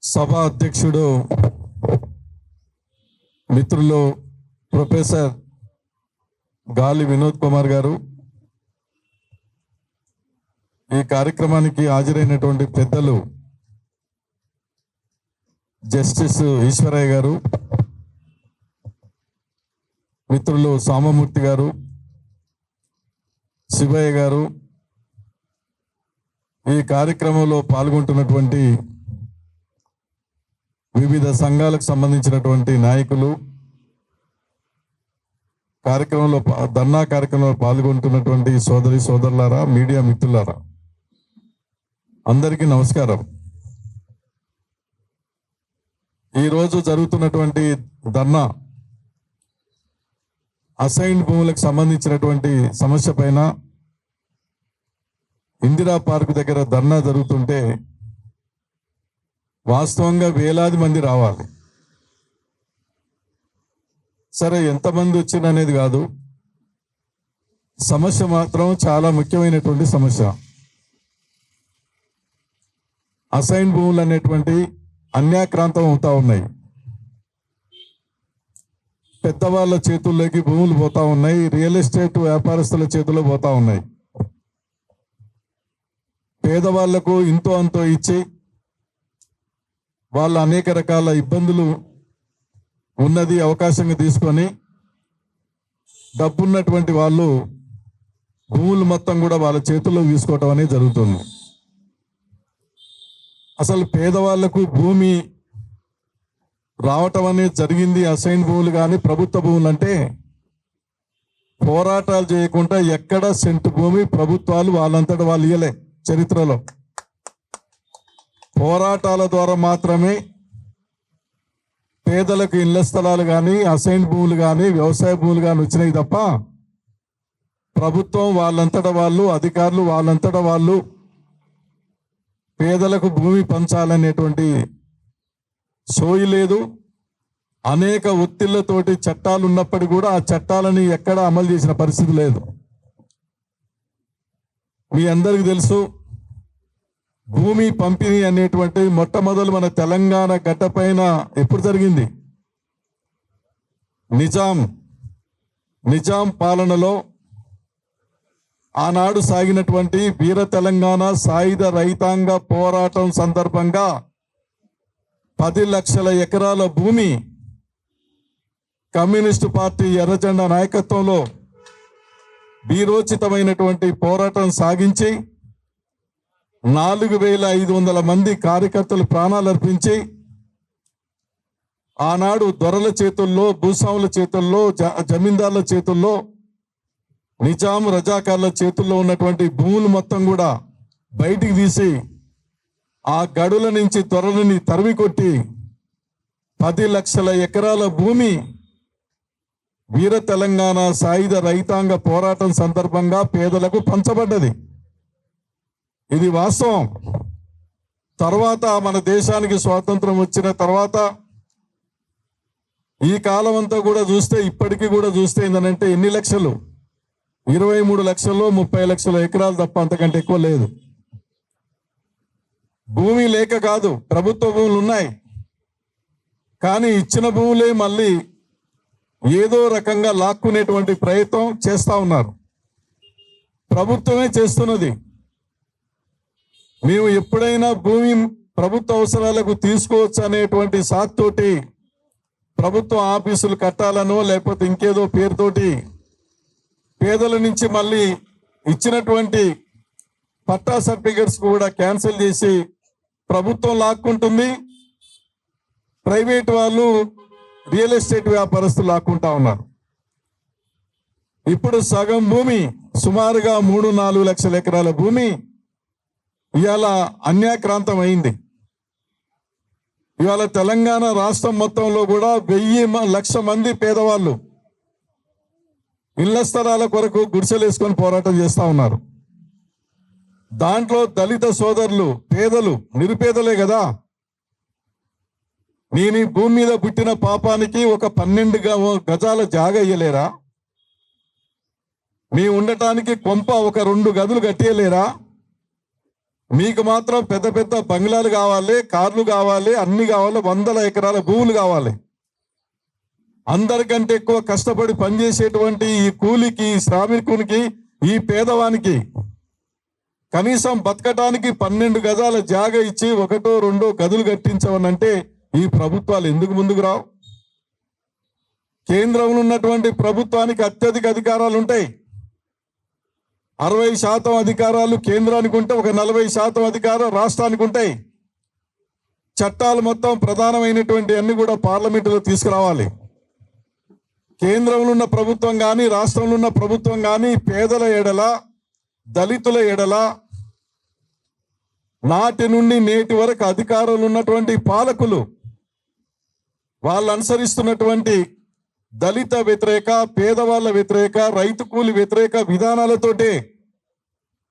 సభ అధ్యక్షుడు మిత్రులు ప్రొఫెసర్ గాలి వినోద్ కుమార్ గారు, ఈ కార్యక్రమానికి హాజరైనటువంటి పెద్దలు జస్టిస్ ఈశ్వరయ్య గారు, మిత్రులు సామమూర్తి గారు, శివయ్య గారు, ఈ కార్యక్రమంలో పాల్గొంటున్నటువంటి వివిధ సంఘాలకు సంబంధించినటువంటి నాయకులు, ధర్నా కార్యక్రమంలో పాల్గొంటున్నటువంటి సోదరి సోదరులారా, మీడియా మిత్రులారా, అందరికీ నమస్కారం. ఈరోజు జరుగుతున్నటువంటి ధర్నా అసైన్డ్ భూములకు సంబంధించినటువంటి సమస్య పైన ఇందిరా పార్క్ దగ్గర ధర్నా జరుగుతుంటే వాస్తవంగా వేలాది మంది రావాలి. సరే, ఎంతమంది వచ్చిందనేది కాదు, సమస్య మాత్రం చాలా ముఖ్యమైనటువంటి సమస్య. అసైన్ భూములు అనేటువంటి అన్యాక్రాంతం అవుతా ఉన్నాయి. పెద్దవాళ్ళ చేతుల్లోకి భూములు పోతా ఉన్నాయి, రియల్ ఎస్టేట్ వ్యాపారస్తుల చేతుల్లో పోతా ఉన్నాయి. పేదవాళ్లకు ఇంతో అంతో ఇచ్చి వాళ్ళ అనేక రకాల ఇబ్బందులు ఉన్నది అవకాశంగా తీసుకొని డబ్బున్నటువంటి వాళ్ళు భూములు మొత్తం కూడా వాళ్ళ చేతుల్లో తీసుకోవటం అనేది జరుగుతుంది. అసలు పేదవాళ్లకు భూమి రావటం అనేది జరిగింది. అసైన్ భూములు కానీ ప్రభుత్వ భూములు అంటే పోరాటాలు చేయకుండా ఎక్కడ సెంటు భూమి ప్రభుత్వాలు వాళ్ళంతటా వాళ్ళు ఇయ్యలే. చరిత్రలో పోరాటాల ద్వారా మాత్రమే పేదలకు ఇళ్ల స్థలాలు కానీ, అసైన్ భూములు కానీ, వ్యవసాయ భూములు కానీ వచ్చినాయి తప్ప ప్రభుత్వం వాళ్ళంతటా వాళ్ళు, అధికారులు వాళ్ళంతటా వాళ్ళు పేదలకు భూమి పంచాలనేటువంటి సోయి లేదు. అనేక ఒత్తిళ్లతోటి చట్టాలు ఉన్నప్పటికీ కూడా ఆ చట్టాలని ఎక్కడా అమలు చేసిన పరిస్థితి లేదు. మీ అందరికీ తెలుసు, భూమి పంపిణీ అనేటువంటి మొట్టమొదలు మన తెలంగాణ గడ్డ పైన ఎప్పుడు జరిగింది? నిజాం పాలనలో ఆనాడు సాగినటువంటి వీర తెలంగాణ సాయుధ రైతాంగ పోరాటం సందర్భంగా 10 లక్షల ఎకరాల భూమి కమ్యూనిస్టు పార్టీ ఎర్రజెండా నాయకత్వంలో వీరోచితమైనటువంటి పోరాటం సాగించి 4500 మంది కార్యకర్తలు ప్రాణాలు అర్పించి ఆనాడు దొరల చేతుల్లో, భూస్వాముల చేతుల్లో, జమీందారుల చేతుల్లో, నిజాం రజాకార్ల చేతుల్లో ఉన్నటువంటి భూములు మొత్తం కూడా బయటికి తీసి ఆ గడుల నుంచి దొరలని తరిమి కొట్టి 10 లక్షల ఎకరాల భూమి వీర తెలంగాణ సాయుధ రైతాంగ పోరాటం సందర్భంగా పేదలకు పంచబడ్డది. ఇది వాస్తవం. తర్వాత మన దేశానికి స్వాతంత్రం వచ్చిన తర్వాత ఈ కాలం అంతా కూడా చూస్తే, ఇప్పటికీ కూడా చూస్తే ఏంటంటే ఎన్ని లక్షలు, 23 లక్షలు 30 లక్షల ఎకరాలు తప్ప అంతకంటే ఎక్కువ లేదు. భూమి లేక కాదు, ప్రభుత్వ భూములు ఉన్నాయి. కానీ ఇచ్చిన భూములే మళ్ళీ ఏదో రకంగా లాక్కునేటువంటి ప్రయత్నం చేస్తా ఉన్నారు. ప్రభుత్వమే చేస్తున్నది. మేము ఎప్పుడైనా భూమి ప్రభుత్వ అవసరాలకు తీసుకోవచ్చు అనేటువంటి సాత్తోటి ప్రభుత్వ ఆఫీసులు కట్టాలనో లేకపోతే ఇంకేదో పేరుతోటి పేదల నుంచి మళ్ళీ ఇచ్చినటువంటి పట్టా సర్టిఫికెట్స్ కూడా క్యాన్సిల్ చేసి ప్రభుత్వం లాక్కుంటుంది. ప్రైవేట్ వాళ్ళు, రియల్ ఎస్టేట్ వ్యాపారస్తులు లాక్కుంటా ఉన్నారు. ఇప్పుడు సగం భూమి, సుమారుగా 3-4 లక్షల ఎకరాల భూమి ఇవాళ అన్యాక్రాంతం అయింది. ఇవాళ తెలంగాణ రాష్ట్రం మొత్తంలో కూడా 1,000 మంది పేదవాళ్ళు ఇళ్ల స్థలాల కొరకు గుడిసెలు వేసుకొని పోరాటం చేస్తా ఉన్నారు. దాంట్లో దళిత సోదరులు, పేదలు, నిరుపేదలే కదా. నేను ఈ భూమి మీద పుట్టిన పాపానికి ఒక 12 గజాల జాగ ఇయ్యలేరా? మీ ఉండటానికి కొంప ఒక 2 గదులు కట్టేయలేరా? మీకు మాత్రం పెద్ద పెద్ద బంగ్లాలు కావాలి, కార్లు కావాలి, అన్ని కావాలి, 100 ఎకరాల భూములు కావాలి. అందరికంటే ఎక్కువ కష్టపడి పనిచేసేటువంటి ఈ కూలికి, ఈ శ్రామికునికి, ఈ పేదవానికి కనీసం బతకటానికి 12 గజాల జాగ ఇచ్చి 1, 2 గదులు కట్టించవనంటే ఈ ప్రభుత్వాలు ఎందుకు ముందుకు రావు? కేంద్రంలో ఉన్నటువంటి ప్రభుత్వానికి అత్యధిక అధికారాలు ఉంటాయి. 60% అధికారాలు కేంద్రానికి ఉంటే ఒక 40% అధికారం రాష్ట్రానికి ఉంటాయి. చట్టాలు మొత్తం ప్రధానమైనటువంటి అన్ని కూడా పార్లమెంటులో తీసుకురావాలి. కేంద్రంలో ఉన్న ప్రభుత్వం కానీ, రాష్ట్రంలో ఉన్న ప్రభుత్వం కానీ పేదల ఎడల, దళితుల ఎడల నాటి నుండి నేటి వరకు అధికారంలో ఉన్నటువంటి పాలకులు వాళ్ళు అనుసరిస్తున్నటువంటి దళిత వ్యతిరేక, పేదవాళ్ళ వ్యతిరేక, రైతు కూలి వ్యతిరేక విధానాలతోటే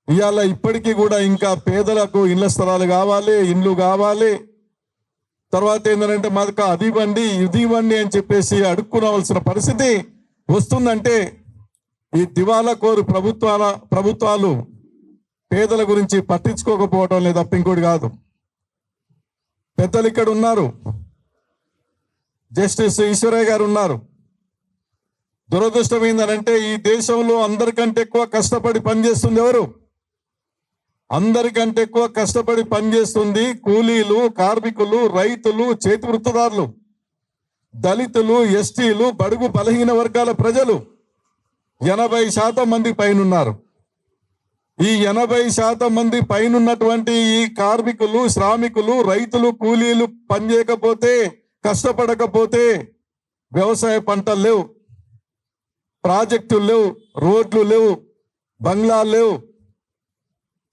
ఇవాళ ఇప్పటికీ కూడా ఇంకా పేదలకు ఇళ్ల స్థలాలు కావాలి, ఇండ్లు కావాలి. తర్వాత ఏంటంటే మాకు అది ఇవ్వండి, ఇది ఇవ్వండి అని చెప్పేసి అడుక్కునవలసిన పరిస్థితి వస్తుందంటే ఈ దివాలా కోరు ప్రభుత్వాలు పేదల గురించి పట్టించుకోకపోవటం లేదు తప్ప ఇంకోటి కాదు. పెద్దలు ఇక్కడ ఉన్నారు, జస్టిస్ ఈశ్వరయ్య గారు ఉన్నారు. దురదృష్టం ఏంటంటే ఈ దేశంలో అందరికంటే ఎక్కువ కష్టపడి పనిచేస్తుంది ఎవరు? అందరికంటే ఎక్కువ కష్టపడి పనిచేస్తుంది కూలీలు, కార్మికులు, రైతులు, చేతి వృత్తిదారులు, దళితులు, ఎస్టీలు, బడుగు బలహీన వర్గాల ప్రజలు 80% మంది పైనున్నారు. ఈ 80% మంది పైనున్నటువంటి ఈ కార్మికులు, శ్రామికులు, రైతులు, కూలీలు పనిచేయకపోతే, కష్టపడకపోతే వ్యవసాయ పంటలు లేవు, ప్రాజెక్టులు లేవు, రోడ్లు లేవు, బంగ్లాలు లేవు.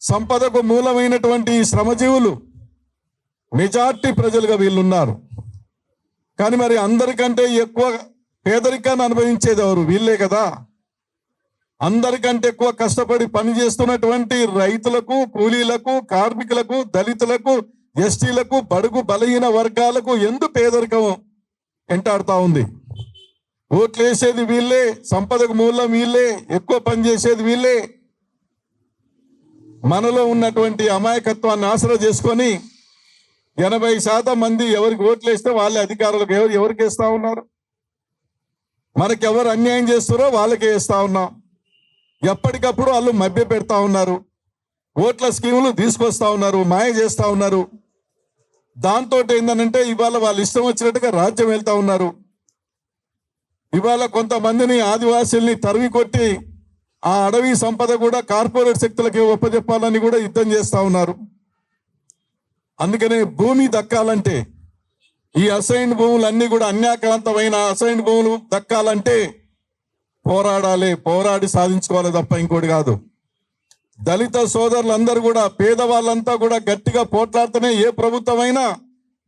సంపదకు మూలమైనటువంటి శ్రమజీవులు మెజార్టీ ప్రజలుగా వీళ్ళున్నారు. కానీ మరి అందరికంటే ఎక్కువ పేదరికాన్ని అనుభవించేది ఎవరు? వీళ్ళే కదా. అందరికంటే ఎక్కువ కష్టపడి పనిచేస్తున్నటువంటి రైతులకు, కూలీలకు, కార్మికులకు, దళితులకు, ఎస్టీలకు, బడుగు బలహీన వర్గాలకు ఎందుకు పేదరికం వెంటాడుతూ ఉంది? ఓట్లు వేసేది వీళ్ళే, సంపదకు మూలం వీళ్ళే, ఎక్కువ పనిచేసేది వీళ్ళే. మనలో ఉన్నటువంటి అమాయకత్వాన్ని ఆసరా చేసుకొని 80% మంది ఎవరికి ఓట్లు వేస్తే వాళ్ళే అధికారులకు ఎవరికి వేస్తా ఉన్నారు. మనకెవరు అన్యాయం చేస్తారో వాళ్ళకే వేస్తా ఉన్నాం. ఎప్పటికప్పుడు వాళ్ళు మభ్య పెడతా ఉన్నారు, ఓట్ల స్కీములు తీసుకొస్తా ఉన్నారు, మాయ చేస్తా ఉన్నారు. దాంతో ఏంటంటే ఇవాళ వాళ్ళు ఇష్టం వచ్చినట్టుగా రాజ్యం వెళ్తా ఉన్నారు. ఇవాళ కొంతమందిని ఆదివాసీల్ని తరిమి కొట్టి ఆ అడవి సంపద కూడా కార్పొరేట్ శక్తులకి ఒప్పజెప్పాలని కూడా యుద్ధం చేస్తా ఉన్నారు. అందుకనే భూమి దక్కాలంటే, ఈ అసైన్ భూములన్నీ కూడా అన్యాక్రాంతమైన అసైన్ భూములు దక్కాలంటే పోరాడాలి, పోరాడి సాధించుకోవాలి తప్ప ఇంకోటి కాదు. దళిత సోదరులందరూ కూడా, పేదవాళ్ళంతా కూడా గట్టిగా పోట్లాడుతూనే ఏ ప్రభుత్వమైనా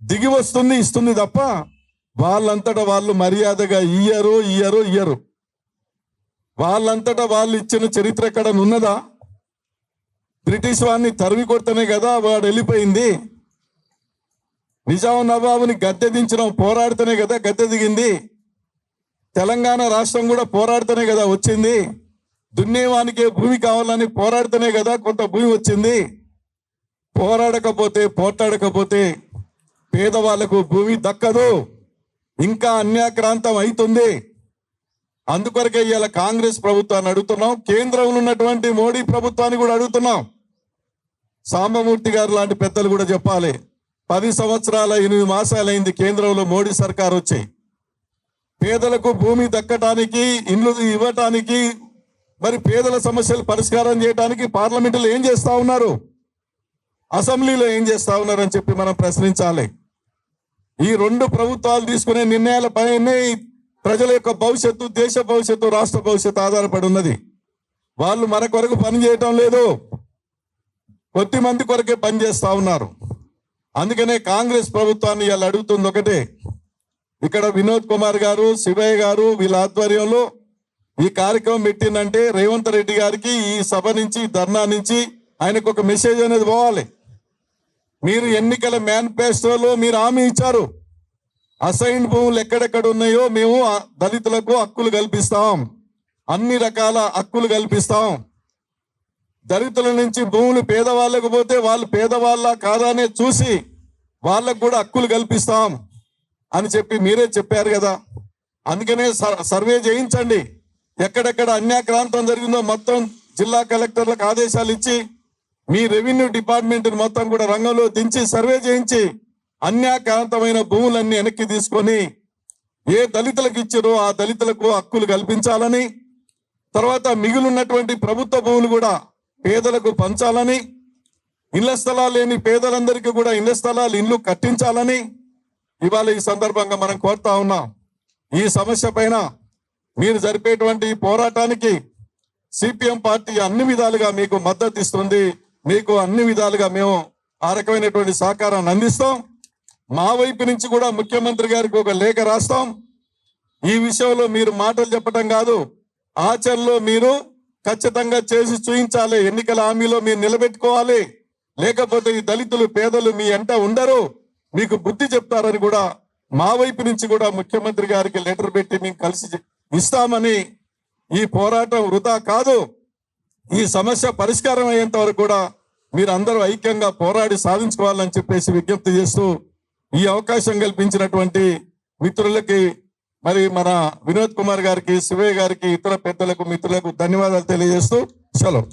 దిగి వస్తుంది, ఇస్తుంది తప్ప వాళ్ళంతటా వాళ్ళు మర్యాదగా ఇయ్యరు. వాళ్ళంతటా వాళ్ళు ఇచ్చిన చరిత్ర ఎక్కడ ఉన్నదా? బ్రిటిష్ వాడిని తరిమి కొడితేనే కదా వాడు వెళ్ళిపోయింది. నిజాం నవాబుని గద్దె దించడం పోరాడితేనే కదా గద్దె దిగింది. తెలంగాణ రాష్ట్రం కూడా పోరాడితేనే కదా వచ్చింది. దున్నేవానికే భూమి కావాలని పోరాడితేనే కదా కొంత భూమి వచ్చింది. పోట్లాడకపోతే పేదవాళ్లకు భూమి దక్కదు, ఇంకా అన్యాక్రాంతం అవుతుంది. అందుకొరకే ఇవాళ కాంగ్రెస్ ప్రభుత్వాన్ని అడుగుతున్నాం, కేంద్రంలో ఉన్నటువంటి మోడీ ప్రభుత్వాన్ని కూడా అడుగుతున్నాం. సాంబమూర్తి గారు లాంటి పెద్దలు కూడా చెప్పాలి. 10 సంవత్సరాల 8 మాసాలైంది కేంద్రంలో మోడీ సర్కార్ వచ్చి. పేదలకు భూమి దక్కటానికి, ఇండ్లు ఇవ్వటానికి, మరి పేదల సమస్యలు పరిష్కారం చేయడానికి పార్లమెంటులో ఏం చేస్తా ఉన్నారు, అసెంబ్లీలో ఏం చేస్తా ఉన్నారు అని చెప్పి మనం ప్రశ్నించాలి. ఈ 2 ప్రభుత్వాలు తీసుకునే నిర్ణయాలపైనే ప్రజల యొక్క భవిష్యత్తు, దేశ భవిష్యత్తు, రాష్ట్ర భవిష్యత్తు ఆధారపడి ఉన్నది. వాళ్ళు మన కొరకు పని చేయటం లేదు, కొద్ది మంది కొరకే పనిచేస్తా ఉన్నారు. అందుకనే కాంగ్రెస్ ప్రభుత్వాన్ని ఇలా అడుగుతుంది ఒకటే. ఇక్కడ వినోద్ కుమార్ గారు, శివయ్య గారు వీళ్ళ ఆధ్వర్యంలో ఈ కార్యక్రమం పెట్టిందంటే రేవంత్ రెడ్డి గారికి ఈ సభ నుంచి, ధర్నా నుంచి ఆయనకు ఒక మెసేజ్ అనేది పోవాలి. మీరు ఎన్నికల మేనిఫెస్టోలో మీరు హామీ ఇచ్చారు, అసైన్ భూములు ఎక్కడెక్కడ ఉన్నాయో మేము దళితులకు హక్కులు కల్పిస్తాం, అన్ని రకాల హక్కులు కల్పిస్తాం. దళితుల నుంచి భూములు పేదవాళ్ళకు పోతే వాళ్ళు పేదవాళ్ళ కాదానే చూసి వాళ్ళకు కూడా హక్కులు కల్పిస్తాం అని చెప్పి మీరే చెప్పారు కదా. అందుకనే సర్వే చేయించండి. ఎక్కడెక్కడ అన్యాక్రాంతం జరిగిందో మొత్తం జిల్లా కలెక్టర్లకు ఆదేశాలు ఇచ్చి మీ రెవెన్యూ డిపార్ట్మెంట్ మొత్తం కూడా రంగంలో దించి సర్వే చేయించి అన్యాక్రాంతమైన భూములన్నీ వెనక్కి తీసుకొని ఏ దళితులకు ఇచ్చారో ఆ దళితులకు హక్కులు కల్పించాలని, తర్వాత మిగిలినటువంటి ప్రభుత్వ భూములు కూడా పేదలకు పంచాలని, ఇళ్ల స్థలాలు లేని పేదలందరికీ కూడా ఇళ్ల స్థలాలు ఇల్లు కట్టించాలని ఇవాళ ఈ సందర్భంగా మనం కోరుతా ఉన్నాం. ఈ సమస్య పైన మీరు జరిపేటువంటి పోరాటానికి సిపిఎం పార్టీ అన్ని విధాలుగా మీకు మద్దతు ఇస్తుంది. మీకు అన్ని విధాలుగా మేము ఆ రకమైనటువంటి సహకారాన్ని అందిస్తాం. మా వైపు నుంచి కూడా ముఖ్యమంత్రి గారికి ఒక లేఖ రాస్తాం. ఈ విషయంలో మీరు మాటలు చెప్పడం కాదు, ఆచరణలో మీరు ఖచ్చితంగా చేసి చూపించాలి. ఎన్నికల హామీలో మీరు నిలబెట్టుకోవాలి. లేకపోతే ఈ దళితులు పేదలు మీ ఎంట ఉండరు, మీకు బుద్ధి చెప్తారని కూడా మా వైపు నుంచి కూడా ముఖ్యమంత్రి గారికి లెటర్ పెట్టి మేము కలిసి ఇస్తామని, ఈ పోరాటం వృధా కాదు, ఈ సమస్య పరిష్కారం అయ్యేంత వరకు కూడా మీరు అందరూ ఐక్యంగా పోరాడి సాధించుకోవాలని చెప్పేసి విజ్ఞప్తి చేస్తూ ఈ అవకాశం కల్పించినటువంటి మిత్రులకి, మరి మన వినోద్ కుమార్ గారికి, శివయ్య గారికి, ఇతర పెద్దలకు, మిత్రులకు ధన్యవాదాలు తెలియజేస్తూ సెలవు.